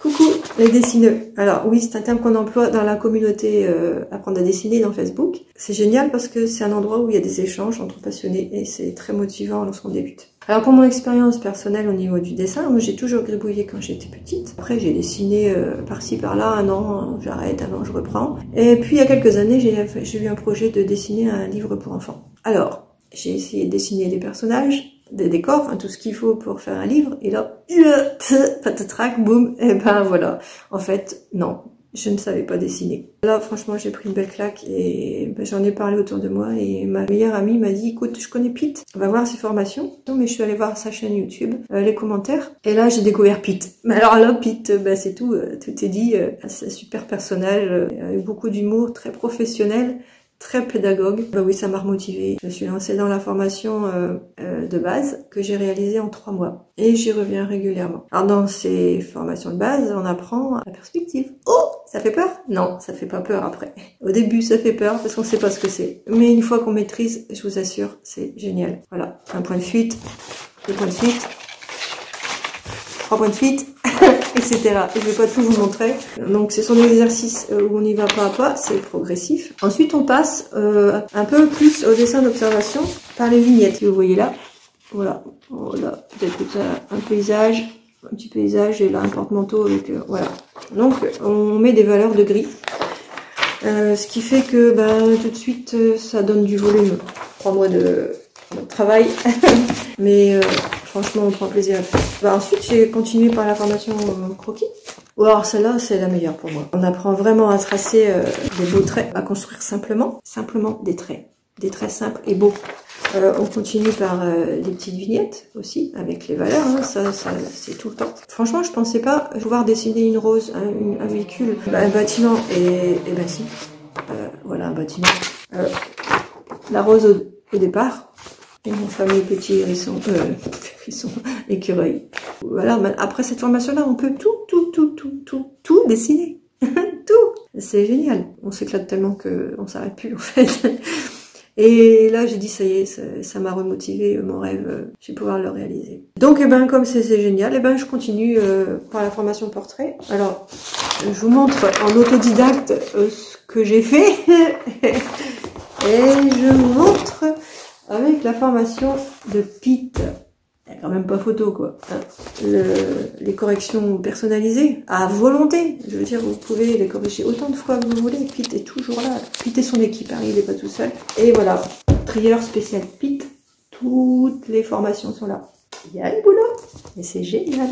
Coucou les dessineux. Alors oui, c'est un terme qu'on emploie dans la communauté apprendre à dessiner dans Facebook. C'est génial parce que c'est un endroit où il y a des échanges entre passionnés et c'est très motivant lorsqu'on débute. Alors pour mon expérience personnelle au niveau du dessin, moi j'ai toujours gribouillé quand j'étais petite. Après j'ai dessiné par-ci par-là, un an j'arrête, un an je reprends. Et puis il y a quelques années j'ai eu un projet de dessiner un livre pour enfants. Alors j'ai essayé de dessiner des personnages, des décors, enfin tout ce qu'il faut pour faire un livre, et là, patatrac, boum, et ben voilà. En fait, non, je ne savais pas dessiner. Là, franchement, j'ai pris une belle claque, et ben, j'en ai parlé autour de moi, et ma meilleure amie m'a dit, écoute, je connais Pete, on va voir ses formations. Non, mais je suis allée voir sa chaîne YouTube, les commentaires, et là, j'ai découvert Pete. Mais alors là, Pete, ben, c'est tout est dit, c'est un super personnage, avec beaucoup d'humour, très professionnel, très pédagogue. Bah oui, ça m'a remotivée. Je me suis lancée dans la formation de base que j'ai réalisée en 3 mois. Et j'y reviens régulièrement. Alors dans ces formations de base, on apprend la perspective. Oh, ça fait peur? Non, ça fait pas peur après. Au début, ça fait peur parce qu'on sait pas ce que c'est. Mais une fois qu'on maîtrise, je vous assure, c'est génial. Voilà, un point de fuite, 2 points de fuite, 3 points de fuite, etc. Et je vais pas tout vous montrer. Donc ce sont des exercices où on y va pas à pas, c'est progressif. Ensuite on passe un peu plus au dessin d'observation par les vignettes. Vous voyez là, voilà, voilà, peut-être un paysage, un petit paysage et là un porte-manteau avec voilà. Donc on met des valeurs de gris, ce qui fait que tout de suite ça donne du volume. 3 mois de travail, mais franchement on prend plaisir à le faire. Ensuite j'ai continué par la formation croquis. Alors celle-là c'est la meilleure pour moi. On apprend vraiment à tracer des beaux traits, à construire simplement des traits simples et beaux. On continue par des petites vignettes aussi avec les valeurs, hein. Ça c'est tout le temps. Franchement je pensais pas pouvoir dessiner une rose, un véhicule, un bâtiment et ben si. Voilà un bâtiment. La rose au départ. Et mon fameux petit hérisson, écureuil. Voilà, après cette formation-là, on peut tout dessiner. Tout. C'est génial. On s'éclate tellement qu'on s'arrête plus, en fait. Et là, j'ai dit, ça y est, ça m'a remotivé, mon rêve, je vais pouvoir le réaliser. Donc, comme c'est génial, je continue par la formation portrait. Alors, je vous montre en autodidacte ce que j'ai fait. Et je vous montre avec la formation de Pete. Il n'y a quand même pas photo, quoi. Les corrections personnalisées, à volonté. Je veux dire, vous pouvez les corriger autant de fois que vous voulez. Pete est toujours là. Pete et son équipe, hein, il n'est pas tout seul. Et voilà, trieur spécial Pete. Toutes les formations sont là. Il y a le boulot. Et c'est génial.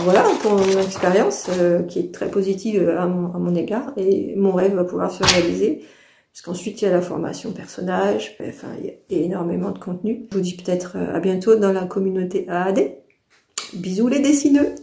Voilà, pour mon expérience, qui est très positive à mon égard. Et mon rêve va pouvoir se réaliser. Parce qu'ensuite, il y a la formation personnage, enfin, il y a énormément de contenu. Je vous dis peut-être à bientôt dans la communauté AAD. Bisous les dessineux!